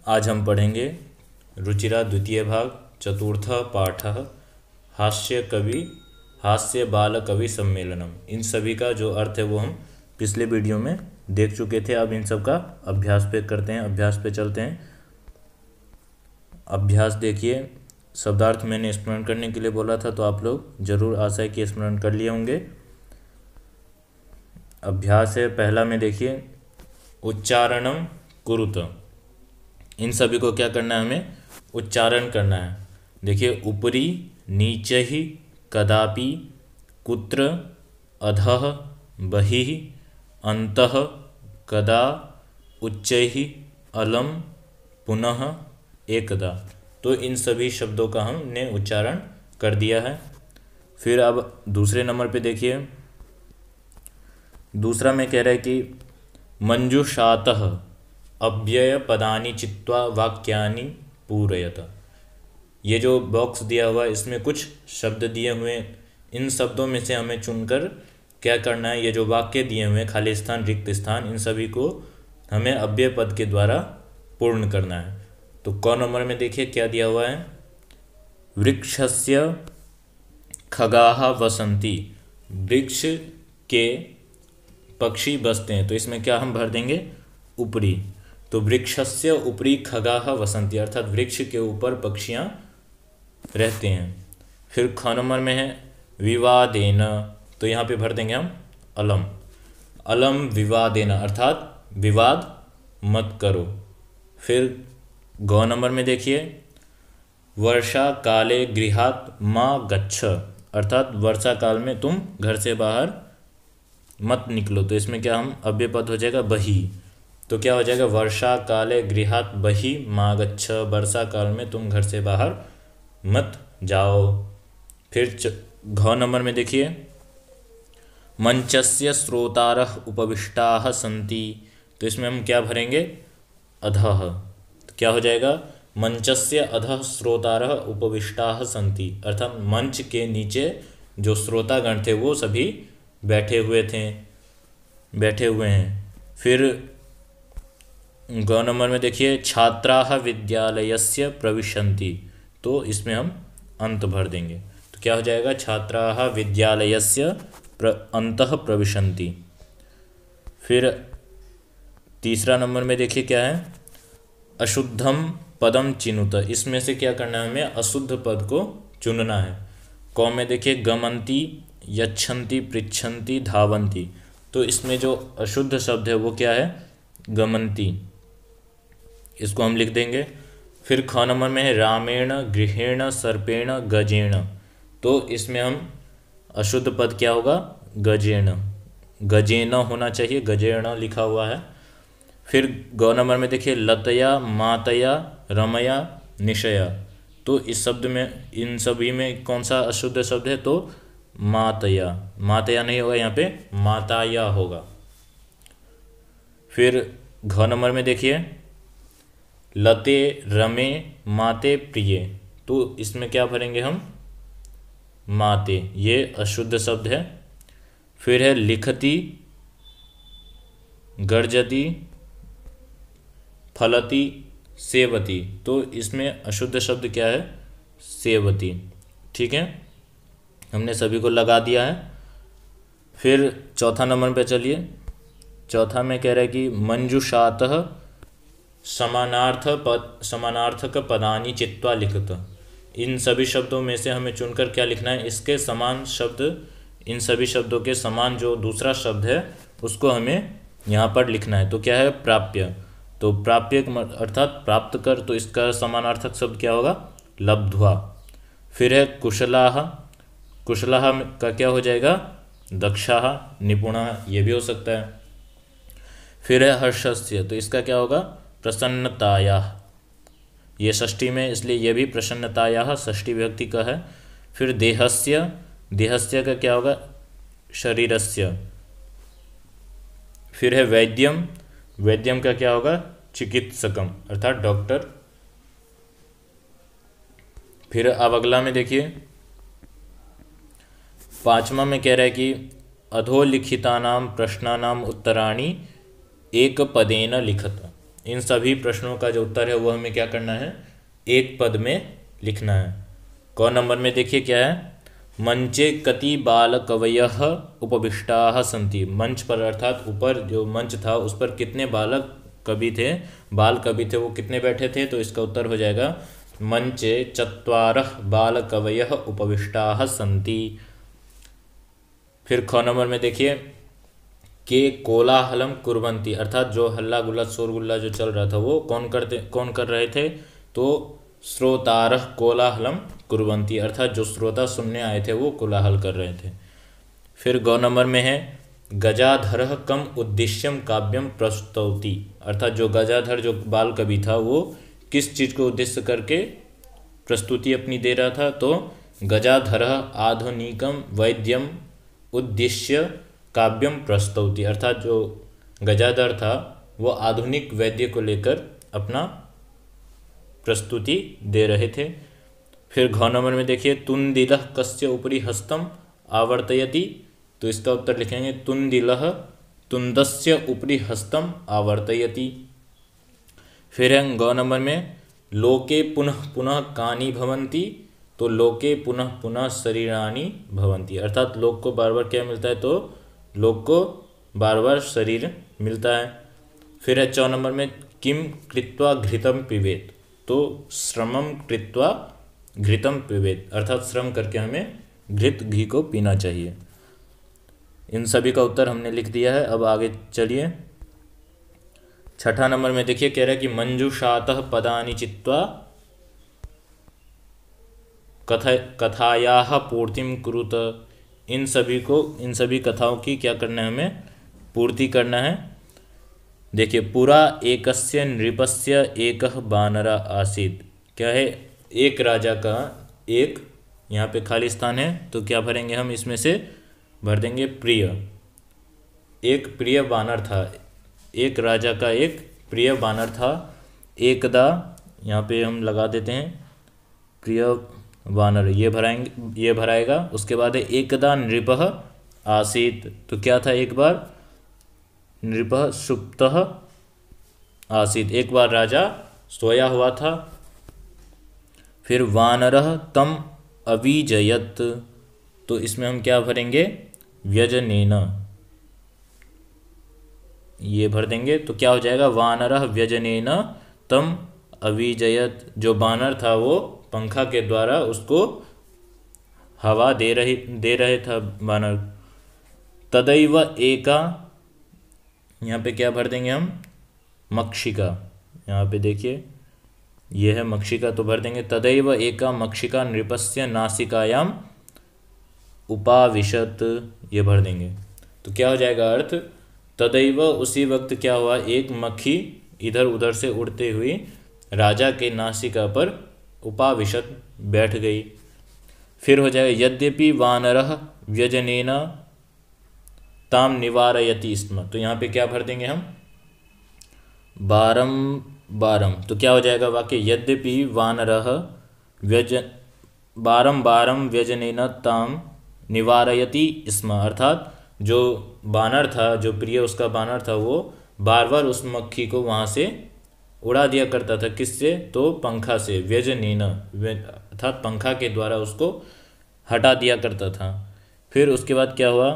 आज हम पढ़ेंगे रुचिरा द्वितीय भाग चतुर्थ पाठ हास्य बाल कवि सम्मेलनम। इन सभी का जो अर्थ है वो हम पिछले वीडियो में देख चुके थे। अब इन सब का अभ्यास पे करते हैं, अभ्यास पे चलते हैं। अभ्यास देखिए, शब्दार्थ मैंने स्मरण करने के लिए बोला था, तो आप लोग जरूर आशा है कि स्मरण कर लिए होंगे। अभ्यास है पहला में, देखिए उच्चारणम कुरुत। इन सभी को क्या करना है, हमें उच्चारण करना है। देखिए ऊपरी, नीचे ही, कदापि, कुत्र, अधः, बहिः, अन्तः, कदा, उच्चैः, अलम, पुनः, एकदा। तो इन सभी शब्दों का हमने उच्चारण कर दिया है। फिर अब दूसरे नंबर पे देखिए, दूसरा में कह रहा है कि मंजुषातः अव्यय पदानि चित्वा वाक्यानि पूरयत। ये जो बॉक्स दिया हुआ है इसमें कुछ शब्द दिए हुए हैं, इन शब्दों में से हमें चुनकर क्या करना है, ये जो वाक्य दिए हुए हैं, खाली स्थान, रिक्त स्थान, इन सभी को हमें अव्यय पद के द्वारा पूर्ण करना है। तो क नंबर में देखिए क्या दिया हुआ है, वृक्षस्य खगाः वसन्ति। वृक्ष के पक्षी बसते हैं, तो इसमें क्या हम भर देंगे, ऊपरी। तो वृक्षस्य उपरि खगाः वसन्ति, अर्थात वृक्ष के ऊपर पक्षियाँ रहते हैं। फिर ख नंबर में है विवादेन, तो यहाँ पे भर देंगे हम अलम। अलम विवादेन, अर्थात विवाद मत करो। फिर ग नंबर में देखिए वर्षा काले गृहात् मा गच्छ, अर्थात वर्षा काल में तुम घर से बाहर मत निकलो। तो इसमें क्या हम अव्यय पद हो जाएगा बही। तो क्या हो जाएगा, वर्षा काले गृहात् बहिः मा गच्छ, वर्षा काल में तुम घर से बाहर मत जाओ। फिर घ नंबर में देखिए मंचस्य श्रोतारः उपविष्टाः सन्ति, तो इसमें हम क्या भरेंगे, अधः। तो क्या हो जाएगा, मंचस्य अधः श्रोतारः उपविष्टाः सन्ति, अर्थात मंच के नीचे जो श्रोतागण थे वो सभी बैठे हुए हैं। फिर ग नंबर में देखिए छात्राः विद्यालयस्य प्रविशन्ति, तो इसमें हम अंत भर देंगे। तो क्या हो जाएगा, छात्राः विद्यालयस्य अन्तः प्रविशन्ति। फिर तीसरा नंबर में देखिए क्या है, अशुद्धम पदम चिनुत। इसमें से क्या करना है, हमें अशुद्ध पद को चुनना है। क में देखिए गमन्ति, यच्छन्ति, पृच्छन्ति, धावन्ति। तो इसमें जो अशुद्ध शब्द है वो क्या है, गमन्ति, इसको हम लिख देंगे। फिर ख नंबर में है रामेण, गृहेण, सर्पेण, गजेण। तो इसमें हम अशुद्ध पद क्या होगा, गजेण, गजेन होना चाहिए, गजेण लिखा हुआ है। फिर ग नंबर में देखिए लतया, मातया, रमया, निशया। तो इस शब्द में, इन सभी में कौन सा अशुद्ध शब्द है, तो मातया। मातया नहीं होगा, यहाँ पे माताया होगा। फिर घ नंबर में देखिए लते, रमे, माते, प्रिय। तो इसमें क्या भरेंगे हम, माते, ये अशुद्ध शब्द है। फिर है लिखती, गर्जती, फलती, सेवती। तो इसमें अशुद्ध शब्द क्या है, सेवती। ठीक है, हमने सभी को लगा दिया है। फिर चौथा नंबर पे चलिए, चौथा में कह रहा है कि मंजुषातः समानार्थक पदानि चित्वा लिखत। इन सभी शब्दों में से हमें चुनकर क्या लिखना है, इसके समान शब्द, इन सभी शब्दों के समान जो दूसरा शब्द है उसको हमें यहाँ पर लिखना है। तो क्या है, प्राप्य। तो प्राप्य अर्थात प्राप्त कर, तो इसका समानार्थक शब्द क्या होगा, लब्ध्वा। फिर है कुशलाः, कुशलाः का क्या हो जाएगा, दक्षाः, निपुणाः, ये भी हो सकता है। फिर है हर्षस्य, तो इसका क्या होगा, प्रसन्नतायाः, ये षष्ठी में, इसलिए ये भी प्रसन्नतायाः षष्ठी विभक्ति का है। फिर देहस्य, देहस्य का क्या होगा, शरीरस्य। फिर है वैद्यम, वैद्यम का क्या होगा, चिकित्सकम, अर्थात डॉक्टर। फिर अब अगला में देखिए पांचवा में कह रहा है कि अधोलिखितानां प्रश्नानां उत्तराणि एक पदेन लिखत। इन सभी प्रश्नों का जो उत्तर है वो हमें क्या करना है, एक पद में लिखना है। क नंबर में देखिए क्या है, मंचे कति बाल कवयः उपविष्टाः सन्ति। मंच पर अर्थात ऊपर जो मंच था उस पर कितने बालक कवि थे, बाल कवि थे, वो कितने बैठे थे। तो इसका उत्तर हो जाएगा मंचे चत्वारः बाल कवयः उपविष्टाः सन्ति। फिर ख नंबर में देखिए, के कोलाहलम कुर्वन्ति, अर्थात जो हल्ला गुल्ला शोर गुल्ला जो चल रहा था वो कौन कर रहे थे। तो श्रोतारः कोलाहलम कुर्वन्ति, अर्थात जो श्रोता सुनने आए थे वो कोलाहल कर रहे थे। फिर ग नंबर में है, गजाधरः कम उद्देश्यम काव्यम प्रस्तौति, अर्थात जो गजाधर जो बाल कवि था वो किस चीज़ को उद्देश्य करके प्रस्तुति अपनी दे रहा था। तो गजाधरः आधुनिकम वैद्यम उद्देश्य काव्यम प्रस्तौति, अर्थात जो गजाधर था वो आधुनिक वैद्य को लेकर अपना प्रस्तुति दे रहे थे। फिर घ नंबर में देखिए, तुंदिलः कस्य उपरि हस्तम आवर्तयति, तो इसका उत्तर लिखेंगे तुंदिलः तुंदस्य उपरि हस्तम आवर्तयति। फिर है ग नंबर में, लोके पुनः पुनः कानि भवन्ति, तो लोके पुनः पुनः शरीराणि भवन्ति, अर्थात लोक को बार बार क्या मिलता है, तो लोक को बार बार शरीर मिलता है। फिर है 4 नंबर में, किम कृत्वा घृतम पिबेत, तो श्रमम कृत्वा घृतम पिबेत, अर्थात श्रम करके हमें घृत घी को पीना चाहिए। इन सभी का उत्तर हमने लिख दिया है। अब आगे चलिए, 6ठा नंबर में देखिए कह रहा है कि मंजूषातः पदानि चित्वा कथायाः पूर्तिम कुरुत, इन सभी कथाओं की क्या करना है, हमें पूर्ति करना है। देखिए, पुरा एकस्य नृपस्य एकः बानरा आसीत्, क्या है, एक राजा का एक, यहाँ पे खाली स्थान है तो क्या भरेंगे हम, इसमें से भर देंगे प्रिय, एक प्रिय बानर था, एक राजा का एक प्रिय बानर था। एकदा यहाँ पे हम लगा देते हैं प्रिय वानर, ये भराएगा। उसके बाद है एकदा नृपः आसीत्, तो क्या था, एक बार नृपः सुप्तः आसीत्, एक बार राजा सोया हुआ था। फिर वानरः तम अविजयत, तो इसमें हम क्या भरेंगे, व्यजनेन, ये भर देंगे। तो क्या हो जाएगा, वानरः व्यजनेन तम अविजयत, जो बानर था वो पंखा के द्वारा उसको हवा दे रहे था बानर। तदैव एका, यहाँ पे क्या भर देंगे हम, मक्षिका, यहाँ पे देखिए ये है मक्षिका, तो भर देंगे तदैव एका मक्षिका नृपस्य नासिकायाम उपाविशत, ये भर देंगे। तो क्या हो जाएगा अर्थ, तदैव उसी वक्त क्या हुआ, एक मक्खी इधर उधर से उड़ते हुई राजा के नासिका पर उपाविशत बैठ गई। फिर हो जाएगा यद्यपि वानरः व्यजनेन ताम निवारयति स्म, तो यहाँ पे क्या भर देंगे हम, बारम बारम, तो क्या हो जाएगा वाक्य, यद्यपि वानरः बारम बारम व्यजनेन ताम निवारयति स्म, अर्थात जो बानर था, जो प्रिय उसका बानर था, वो बार बार उस मक्खी को वहाँ से उड़ा दिया करता था, किससे, तो पंखा से, व्यजनेन अर्थात पंखा के द्वारा उसको हटा दिया करता था। फिर उसके बाद क्या हुआ,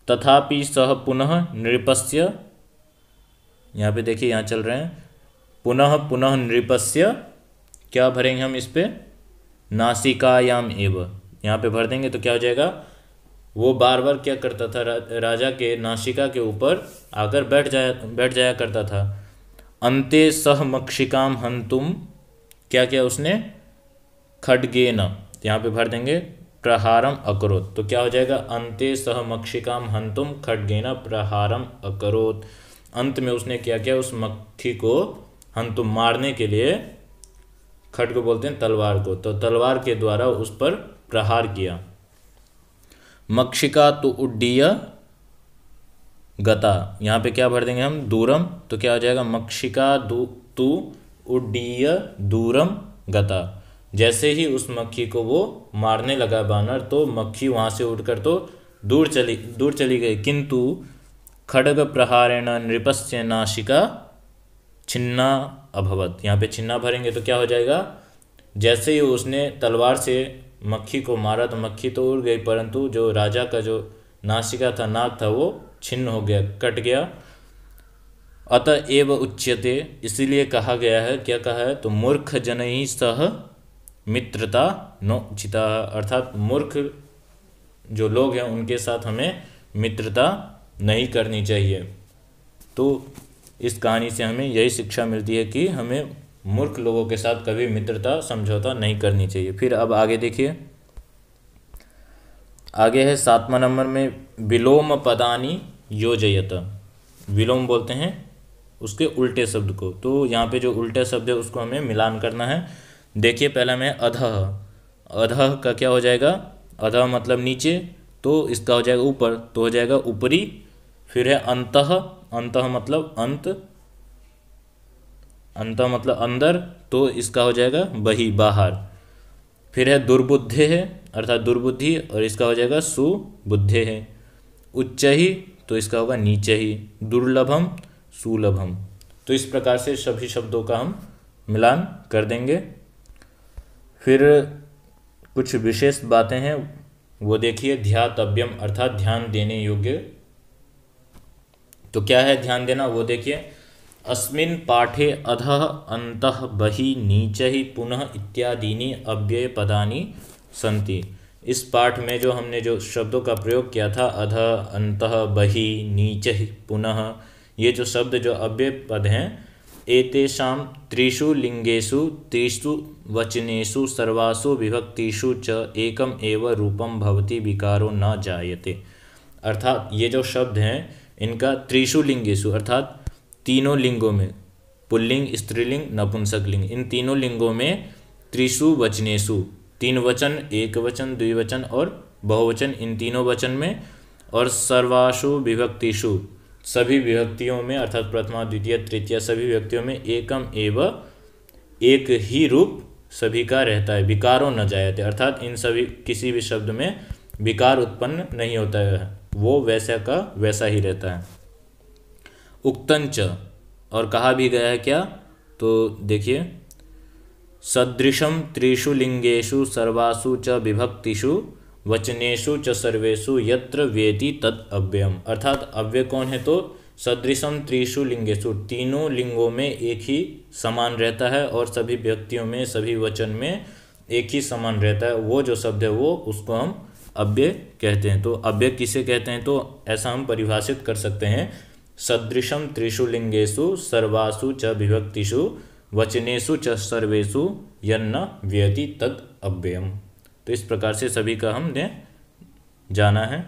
तथापि सह पुनः नृपस्य, यहाँ पे देखिए यहाँ चल रहे हैं, पुनः पुनः नृपस्य, क्या भरेंगे हम इस पे, नासिकायाम एव, यहाँ पे भर देंगे। तो क्या हो जाएगा, वो बार बार क्या करता था, राजा के नासिका के ऊपर आकर बैठ जाया करता था। अंते सह मक्षिकाम हंतुम, क्या किया उसने, खड्गेन, यहाँ पे भर देंगे प्रहारम अकरोत, तो क्या हो जाएगा, अंते सह मक्षिकाम हंतुम खड्गेन प्रहारम अकरोत, अंत में उसने क्या किया, उस मक्खी को हंतुम मारने के लिए, खड्ग बोलते हैं तलवार को, तो तलवार के द्वारा उस पर प्रहार किया। मक्षिका तो उड्डीय गता, यहाँ पे क्या भर देंगे हम, दूरम, तो क्या हो जाएगा, मक्षिका तु उड्डीय दूरम गता, जैसे ही उस मक्खी को वो मारने लगा बानर, तो मक्खी वहाँ से उड़कर तो दूर चली गई, किंतु खड्ग प्रहारेण नृपस्य नासिका छिन्ना अभवत। यहाँ पे छिन्ना भरेंगे तो क्या हो जाएगा, जैसे ही उसने तलवार से मक्खी को मारा तो मक्खी तो उड़ गई, परंतु जो राजा का जो नासिका था, नाक था, वो छिन्न हो गया, कट गया। अतः एव उच्यते, इसीलिए कहा गया है, क्या कहा है, तो मूर्ख जनैः सह मित्रता नोचिता, अर्थात मूर्ख जो लोग हैं उनके साथ हमें मित्रता नहीं करनी चाहिए। तो इस कहानी से हमें यही शिक्षा मिलती है कि हमें मूर्ख लोगों के साथ कभी मित्रता समझौता नहीं करनी चाहिए। फिर अब आगे देखिए, आगे है 7वां नंबर में विलोम पदानी योजयत। विलोम बोलते हैं उसके उल्टे शब्द को, तो यहाँ पे जो उल्टे शब्द है उसको हमें मिलान करना है। देखिए पहला में अधः, अधः का क्या हो जाएगा, अधः मतलब नीचे, तो इसका हो जाएगा ऊपर, तो हो जाएगा ऊपरी। फिर है अंतः, अंतः मतलब अंत, अंतः मतलब अंदर, तो इसका हो जाएगा बही, बाहर। फिर है दुर्बुद्धे है, अर्थात दुर्बुद्धि, और इसका हो जाएगा सुबुद्धे है। उच्च ही, तो इसका होगा नीचे ही। दुर्लभम, सुलभम। तो इस प्रकार से सभी शब्दों का हम मिलान कर देंगे। फिर कुछ विशेष बातें हैं वो देखिए, ध्यातव्यम अर्थात ध्यान देने योग्य। तो क्या है ध्यान देना, वो देखिए, अस्मिन् पाठे अधः अन्तः बहि नीचहि पुनः इत्यादीनि अव्यय पदानि सन्ति। इस पाठ में जो हमने जो शब्दों का प्रयोग किया था, अधः, अन्तः, बहि, नीचहि, पुनः, ये जो शब्द जो अव्यय पद हैं, एतेषां त्रिषु लिंगेषु त्रिषु वचनेषु सर्वासु विभक्तिषु च एकम एव रूपम भवति विकारो न जायते। अर्थात ये जो शब्द हैं इनका त्रिषु लिंगेषु अर्थात तीनों लिंगों में, पुल्लिंग, स्त्रीलिंग, नपुंसकलिंग, इन तीनों लिंगों में, त्रिषु वचनेषु, तीन वचन, एक वचन, द्विवचन और बहुवचन, इन तीनों वचन में, और सर्वासु विभक्तिषु, सभी विभक्तियों में, अर्थात प्रथमा, द्वितीय, तृतीय, सभी विभक्तियों में, एकम एव, एक ही रूप सभी का रहता है, विकारो न जायते, अर्थात इन सभी किसी भी शब्द में विकार उत्पन्न नहीं होता है, वो वैसा का वैसा ही रहता है। उक्तंच, और कहा भी गया है क्या, तो देखिए, सदृशम त्रिषु लिंगेषु सर्वासु च विभक्तिषु वचनेषु च सर्वेषु यत्र वेति तद अव्ययम। अर्थात अव्यय कौन है, तो सदृशम त्रिषु लिंगेषु, तीनों लिंगों में एक ही समान रहता है, और सभी व्यक्तियों में, सभी वचन में एक ही समान रहता है, वो जो शब्द है वो, उसको हम अव्यय कहते हैं। तो अव्यय किसे कहते हैं, तो ऐसा हम परिभाषित कर सकते हैं, सदृशम त्रिषु लिंगेषु सर्वासु च विभक्तिषु वचनेषु च सर्वेषु यन्न व्यति तद अव्ययम। तो इस प्रकार से सभी का हमने जाना है।